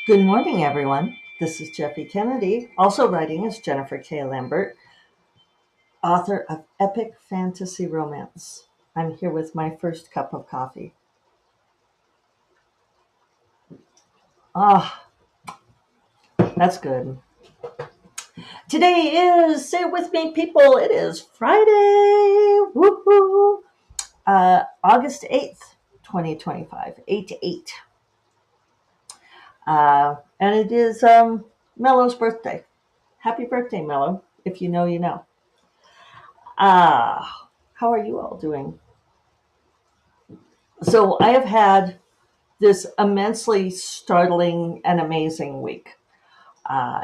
Good morning, everyone. This is Jeffy Kennedy, also writing as Jennifer K. Lambert, author of epic fantasy romance. I'm here with my first cup of coffee. Ah, that's good. Today is, say it with me, people, it is Friday. Woohoo! August 8th, 2025, 8 to 8. And it is Mello's birthday. Happy birthday, Mello. If you know, you know. How are you all doing? So I have had this immensely startling and amazing week.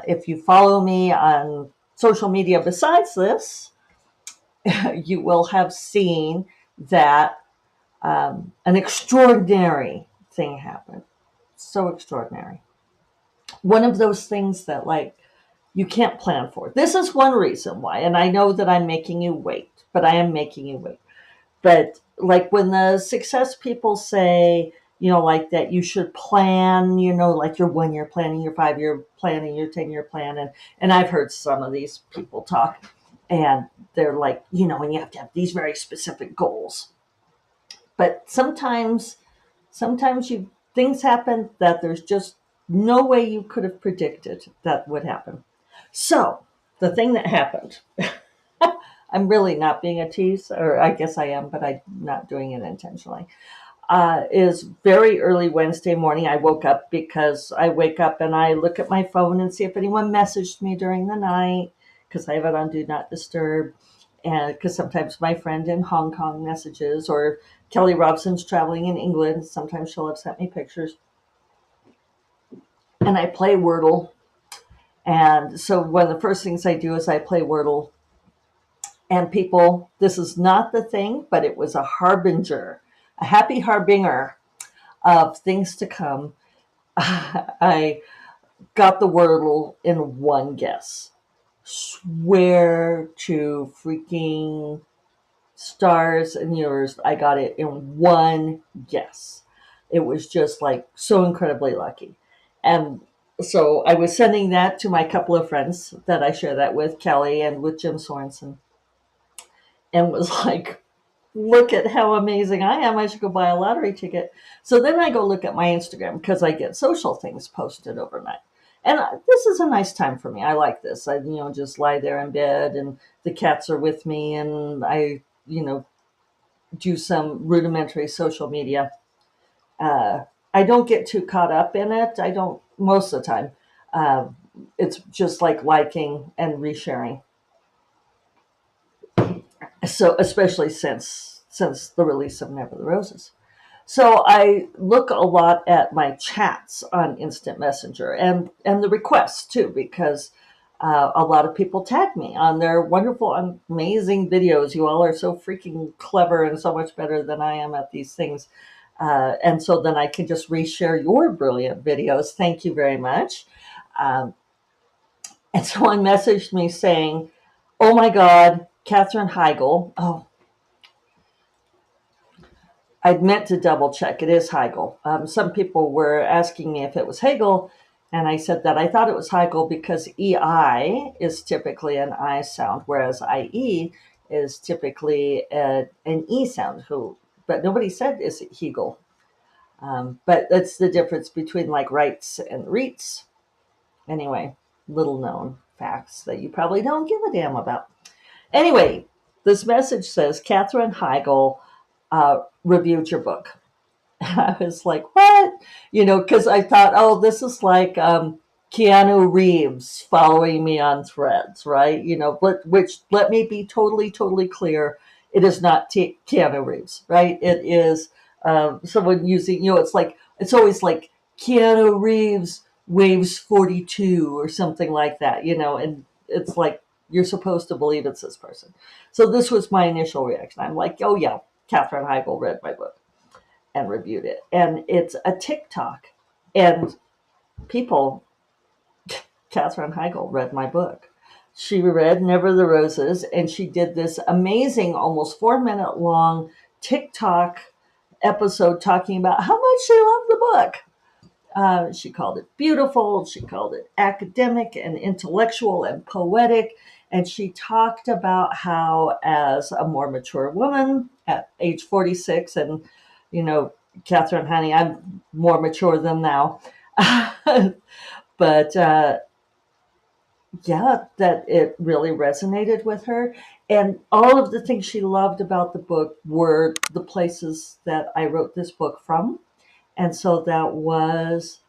If you follow me on social media besides this, you will have seen that an extraordinary thing happened. So extraordinary. One of those things that, like, you can't plan for. This is one reason why. And I know that I'm making you wait, but I am making you wait. But like when the success people say, like that you should plan, like your 1 year planning, your 5 year planning, your 10 year plan. And I've heard some of these people talk and they're like, and you have to have these very specific goals. But sometimes things happen that there's just no way you could have predicted that would happen. So the thing that happened, I'm really not being a tease, or I guess I am, but I'm not doing it intentionally. Is very early Wednesday morning. I woke up because I wake up and I look at my phone and see if anyone messaged me during the night because I have it on Do Not Disturb. And because sometimes my friend in Hong Kong messages, or Kelly Robson's traveling in England. Sometimes she'll have sent me pictures. And I play Wordle. And so one of the first things I do is I play Wordle. And people, this is not the thing, but it was a harbinger, a happy harbinger of things to come. I got the Wordle in one guess. Swear to freaking stars and yours, I got it in one guess. It was just like so incredibly lucky. And so I was sending that to my couple of friends that I share that with, Kelly and with Jim Sorensen, and was like, look at how amazing I am. I should go buy a lottery ticket. So then I go look at my Instagram because I get social things posted overnight. And this is a nice time for me. I like this. I, just lie there in bed and the cats are with me and I, do some rudimentary social media. I don't get too caught up in it. I don't most of the time. Uh, it's just like liking and resharing. So especially since the release of Never the Roses. So I look a lot at my chats on Instant Messenger and the requests too, because a lot of people tag me on their wonderful, amazing videos. You all are so freaking clever and so much better than I am at these things. And so then I can just reshare your brilliant videos. Thank you very much. Um, and someone messaged me saying, oh my God, Katherine Heigl. Oh, I'd meant to double check. It is Heigl. Some people were asking me if it was Hegel, and I said that I thought it was Heigl because EI is typically an I sound, whereas IE is typically an E sound. But nobody said is it Hegel. But that's the difference between like rights and reits. Anyway, little known facts that you probably don't give a damn about. Anyway, this message says Katherine Heigl reviewed your book. I was like, what? Because I thought, oh, this is like Keanu Reeves following me on Threads, right? Which let me be totally, totally clear. It is not Keanu Reeves, right? It is someone using, it's always like Keanu Reeves waves 42 or something like that, and it's like, you're supposed to believe it's this person. So this was my initial reaction. I'm like, oh yeah, Katherine Heigl read my book and reviewed it. And it's a TikTok. And people, Katherine Heigl read my book. She read Never the Roses, and she did this amazing, almost 4 minute long TikTok episode talking about how much she loved the book. She called it beautiful. She called it academic and intellectual and poetic. And she talked about how, as a more mature woman at age 46, and, you know, Catherine, honey, I'm more mature than thou. But yeah, that it really resonated with her. And all of the things she loved about the book were the places that I wrote this book from. And so that was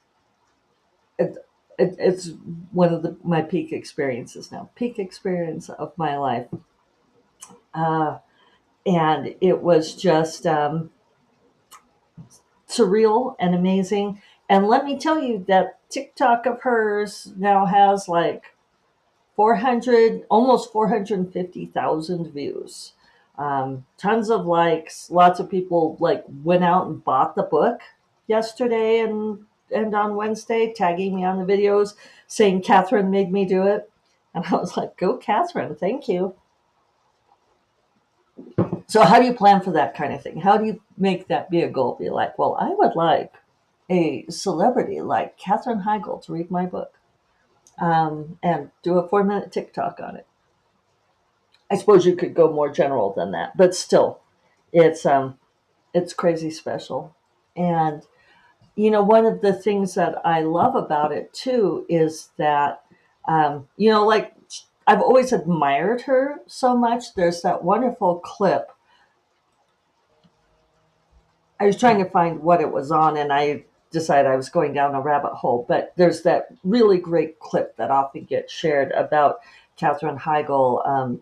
it, it's one of my peak experiences now, peak experience of my life. Uh, and it was just surreal and amazing. And let me tell you that TikTok of hers now has like 400, almost 450,000 views. Tons of likes. Lots of people like went out and bought the book yesterday and on Wednesday, tagging me on the videos, saying Catherine made me do it. And I was like, go Catherine, thank you. So how do you plan for that kind of thing? How do you make that be a goal? Be like, well, I would like a celebrity like Catherine Heigl to read my book, and do a 4-minute TikTok on it. I suppose you could go more general than that, but still, it's it's crazy special. And you know, one of the things that I love about it too is that you know, like I've always admired her so much. There's that wonderful clip. I was trying to find what it was on, and I decided I was going down a rabbit hole. But there's that really great clip that often gets shared about Katherine Heigl,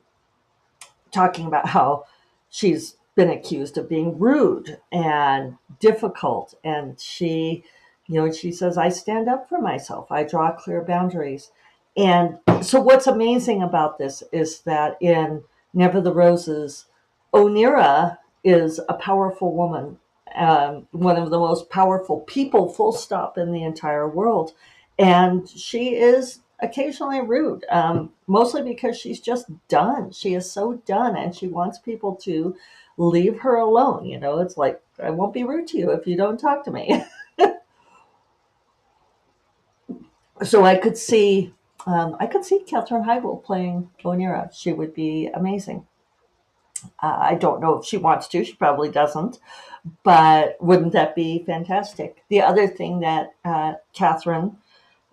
talking about how she's been accused of being rude and difficult. And she, you know, she says, I stand up for myself. I draw clear boundaries. And so what's amazing about this is that in Never the Roses, Onira is a powerful woman, one of the most powerful people, full stop, in the entire world. And she is occasionally rude, mostly because she's just done. She is so done, and she wants people to leave her alone. You know, it's like, I won't be rude to you if you don't talk to me. So I could see Katherine Heigl playing Onira. She would be amazing. I don't know if she wants to. She probably doesn't. But wouldn't that be fantastic? The other thing that Catherine,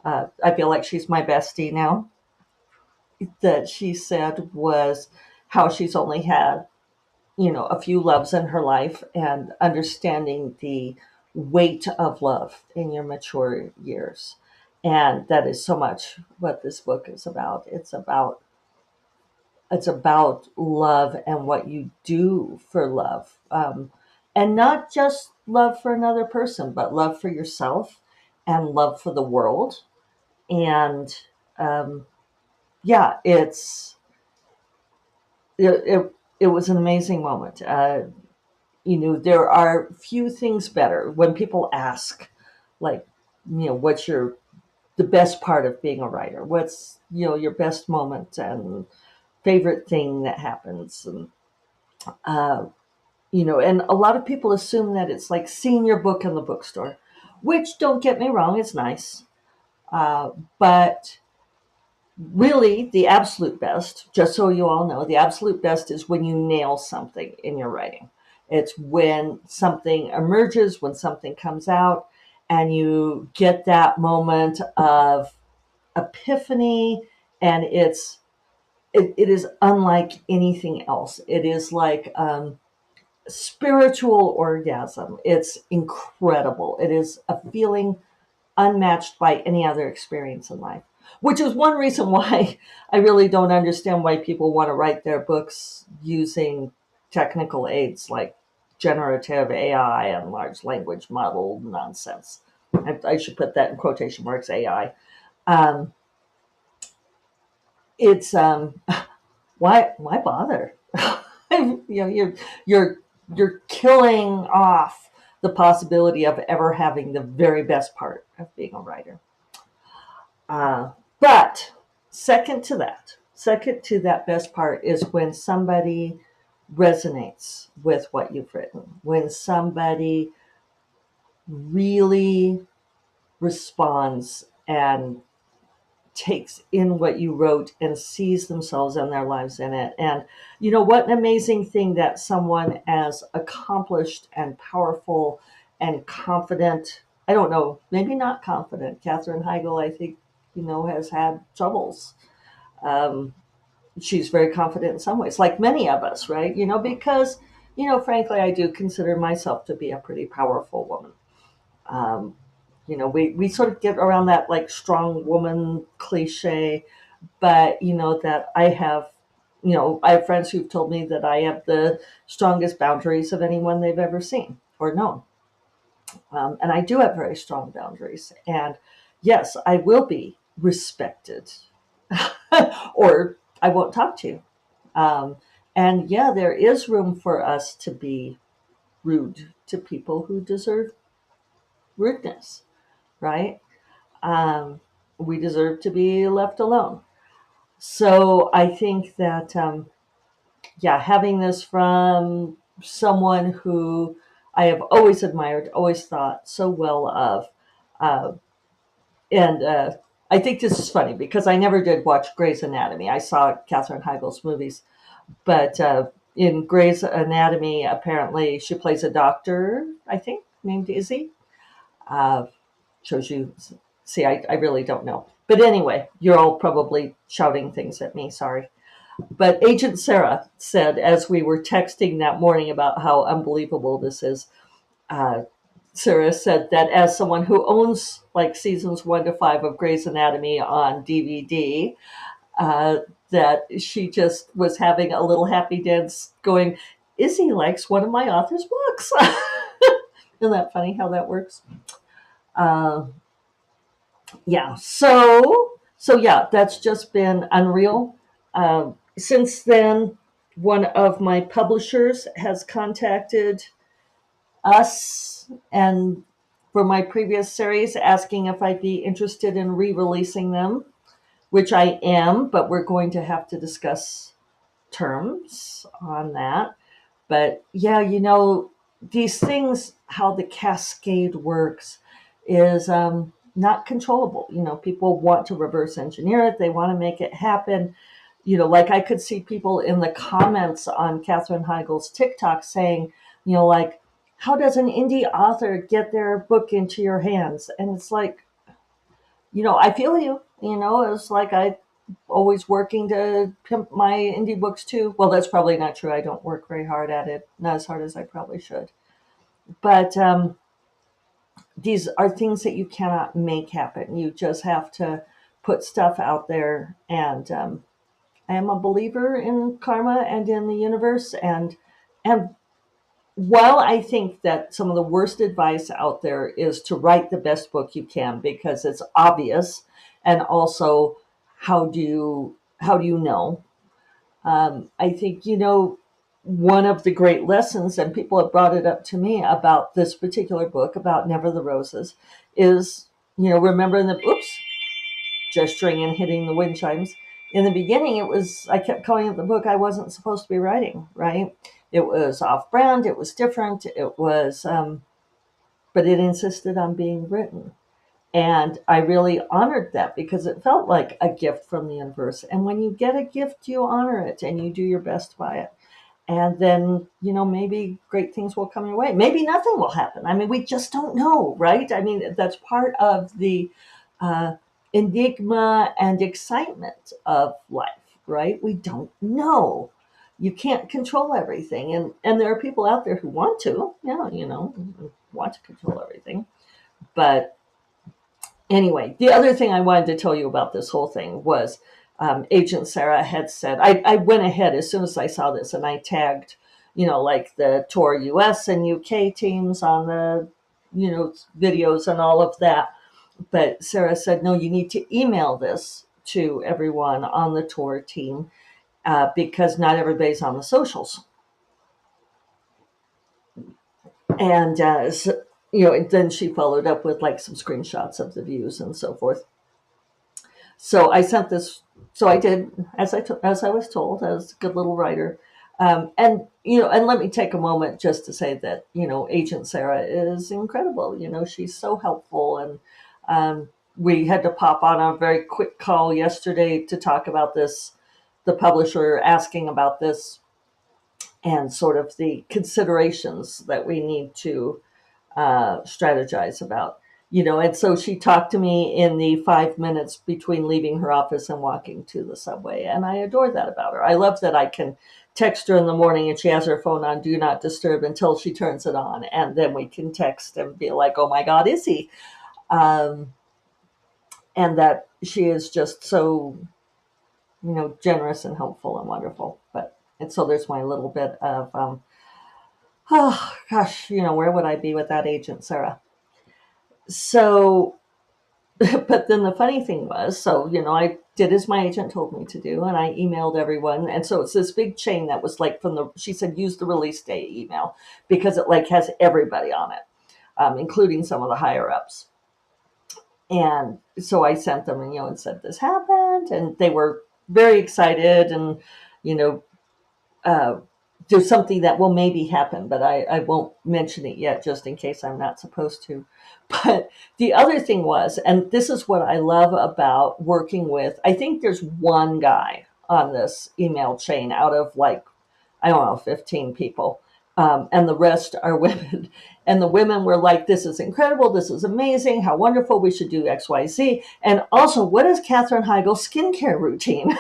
I feel like she's my bestie now, that she said was how she's only had, you know, a few loves in her life, and understanding the weight of love in your mature years. And that is so much what this book is about. It's about love and what you do for love, and not just love for another person, but love for yourself and love for the world. And yeah, it was an amazing moment. You know, there are few things better when people ask, like, you know, what's the best part of being a writer? What's, you know, your best moment and favorite thing that happens? And uh, you know, and a lot of people assume that it's like seeing your book in the bookstore, which, don't get me wrong, it's nice. But really, the absolute best, just so you all know, the absolute best is when you nail something in your writing. It's when something emerges, when something comes out, and you get that moment of epiphany, and it is unlike anything else. It is like spiritual orgasm. It's incredible. It is a feeling unmatched by any other experience in life, which is one reason why I really don't understand why people want to write their books using technical aids like generative AI and large language model nonsense. I should put that in quotation marks, AI. Um, it's why bother? You know, you're you're killing off the possibility of ever having the very best part of being a writer. But second to that best part is when somebody resonates with what you've written, when somebody really responds and takes in what you wrote and sees themselves and their lives in it. And you know what an amazing thing that someone as accomplished and powerful and confident, I don't know, maybe not confident. Katherine Heigl, I think, has had troubles. Um, she's very confident in some ways, like many of us, right? Because, frankly, I do consider myself to be a pretty powerful woman. Um, we sort of get around that like strong woman cliche, but that I have friends who've told me that I have the strongest boundaries of anyone they've ever seen or known. And I do have very strong boundaries. And yes, I will be respected or I won't talk to you. Um, and yeah, there is room for us to be rude to people who deserve rudeness, right? Um, we deserve to be left alone. So I think that, yeah, having this from someone who I have always admired, always thought so well of, uh, and I think this is funny because I never did watch Grey's Anatomy. I saw Katherine Heigl's movies, but in Grey's Anatomy, apparently she plays a doctor, I think, named Izzy. Uh, Shows you, see, I really don't know. But anyway, you're all probably shouting things at me, sorry. But Agent Sarah said, as we were texting that morning about how unbelievable this is, uh, Sarah said that as someone who owns like seasons 1 to 5 of Grey's Anatomy on DVD, uh, that she just was having a little happy dance going, Izzy likes one of my author's books. Isn't that funny how that works? Uh, yeah. So yeah, that's just been unreal. Since then, one of my publishers has contacted us and for my previous series asking if I'd be interested in re-releasing them, which I am, but we're going to have to discuss terms on that. But yeah, these things, how the cascade works is not controllable. People want to reverse engineer it, they want to make it happen. Like I could see people in the comments on Katherine Heigl's TikTok saying, like, how does an indie author get their book into your hands? And it's like, I feel you, it's like I always working to pimp my indie books too. Well, that's probably not true. I don't work very hard at it, not as hard as I probably should. But these are things that you cannot make happen. You just have to put stuff out there. And I am a believer in karma and in the universe. And while I think that some of the worst advice out there is to write the best book you can because it's obvious, and also how do you know? I think, one of the great lessons, and people have brought it up to me about this particular book, about Never the Roses, is, remember in the, oops, gesturing and hitting the wind chimes. In the beginning, I kept calling it the book I wasn't supposed to be writing, right? It was off brand, it was different, it was, but it insisted on being written. And I really honored that because it felt like a gift from the universe. And when you get a gift, you honor it and you do your best by it. And then, maybe great things will come your way. Maybe nothing will happen. I mean, we just don't know, right? I mean, that's part of the uh, enigma and excitement of life, right? We don't know. You can't control everything. And there are people out there who want to, yeah, want to control everything. But anyway, the other thing I wanted to tell you about this whole thing was Agent Sarah had said, I went ahead as soon as I saw this and I tagged, like the Tour US and UK teams on the, videos and all of that. But Sarah said, no, you need to email this to everyone on the tour team because not everybody's on the socials. And, and then she followed up with like some screenshots of the views and so forth. So I sent this. So I did as I was told, as a good little writer. And let me take a moment just to say that Agent Sarah is incredible. She's so helpful, and We had to pop on a very quick call yesterday to talk about this, the publisher asking about this and sort of the considerations that we need to strategize about. And so she talked to me in the 5 minutes between leaving her office and walking to the subway. And I adore that about her. I love that I can text her in the morning and she has her phone on do not disturb until she turns it on. And then we can text and be like, oh my God, is he? Um, and that she is just so, generous and helpful and wonderful. And so there's my little bit of, oh gosh, where would I be without Agent Sarah? So, but then the funny thing was, so, I did as my agent told me to do, and I emailed everyone. And so it's this big chain that was like she said, use the release day email because it like has everybody on it, including some of the higher ups. And so I sent them, and said this happened, and they were very excited, and you know, uh, there's something that will maybe happen, but I won't mention it yet, just in case I'm not supposed to. But the other thing was, and this is what I love about working with, I think there's one guy on this email chain out of like, I don't know, 15 people. And the rest are women. And the women were like, this is incredible. This is amazing. How wonderful. We should do XYZ. And also, what is Katherine Heigl's skincare routine?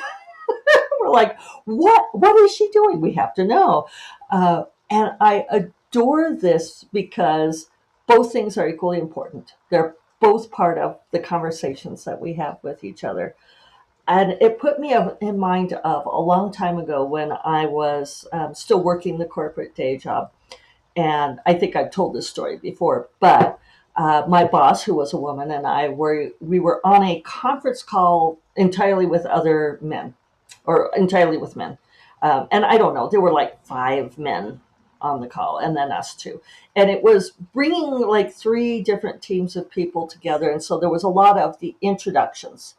We're like, what is she doing? We have to know. And I adore this because both things are equally important. They're both part of the conversations that we have with each other. And it put me in mind of a long time ago when I was still working the corporate day job. And I think I've told this story before, but my boss, who was a woman, and we were on a conference call entirely with other men, or entirely with men. And I don't know, there were like 5 men on the call, and then us two. And it was bringing like 3 different teams of people together. And so there was a lot of the introductions,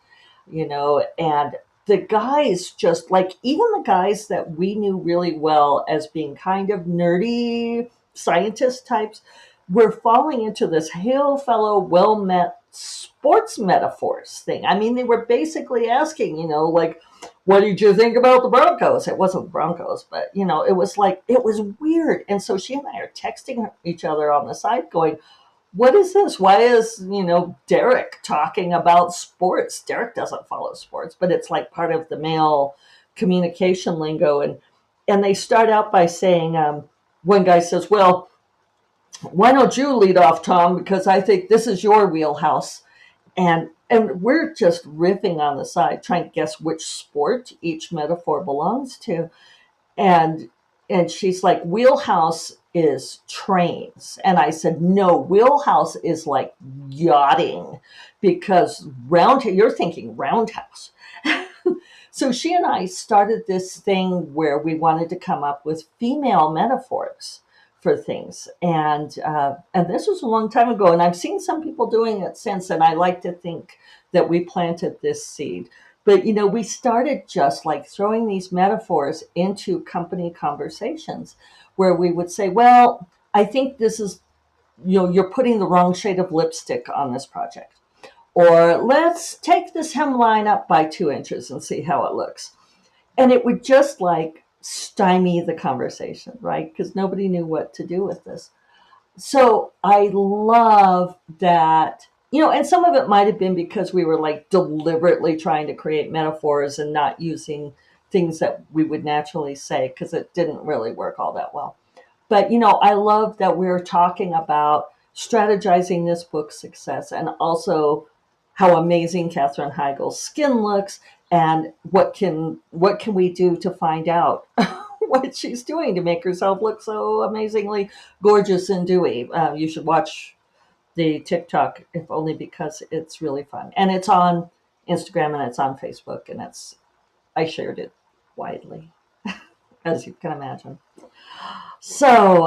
and the guys just like, even the guys that we knew really well as being kind of nerdy scientist types were falling into this hail fellow well met sports metaphors thing. I mean, they were basically asking, like, what did you think about the Broncos? It wasn't the Broncos, but it was like, it was weird. And so she and I are texting each other on the side going, what is this? Why is, Derek talking about sports? Derek doesn't follow sports, but it's like part of the male communication lingo. And they start out by saying, one guy says, well, why don't you lead off, Tom? Because I think this is your wheelhouse. And we're just riffing on the side, trying to guess which sport each metaphor belongs to. And she's like, wheelhouse is trains. And I said, no, wheelhouse is like yachting, because you're thinking roundhouse. So she and I started this thing where we wanted to come up with female metaphors for things. And this was a long time ago, and I've seen some people doing it since, and I like to think that we planted this seed. But, we started just like throwing these metaphors into company conversations where we would say, well, I think this is, you're putting the wrong shade of lipstick on this project. Or let's take this hemline up by 2 inches and see how it looks. And it would just like stymie the conversation, right? Because nobody knew what to do with this. So I love that, and some of it might have been because we were like deliberately trying to create metaphors and not using things that we would naturally say, because it didn't really work all that well. But, I love that we're talking about strategizing this book's success, and also how amazing Katherine Heigl's skin looks, and what can we do to find out what she's doing to make herself look so amazingly gorgeous and dewy. You should watch the TikTok, if only because it's really fun. And it's on Instagram and it's on Facebook, and I shared it widely, as you can imagine. So,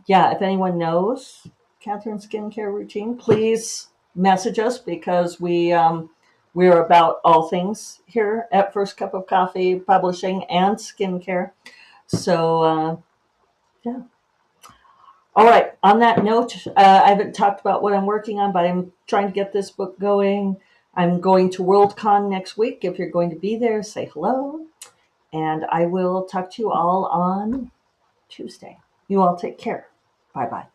yeah, if anyone knows Catherine's skincare routine, please message us, because we're about all things here at First Cup of Coffee Publishing and skincare. So, yeah. All right. On that note, I haven't talked about what I'm working on, but I'm trying to get this book going. I'm going to Worldcon next week. If you're going to be there, say hello. And I will talk to you all on Tuesday. You all take care. Bye bye.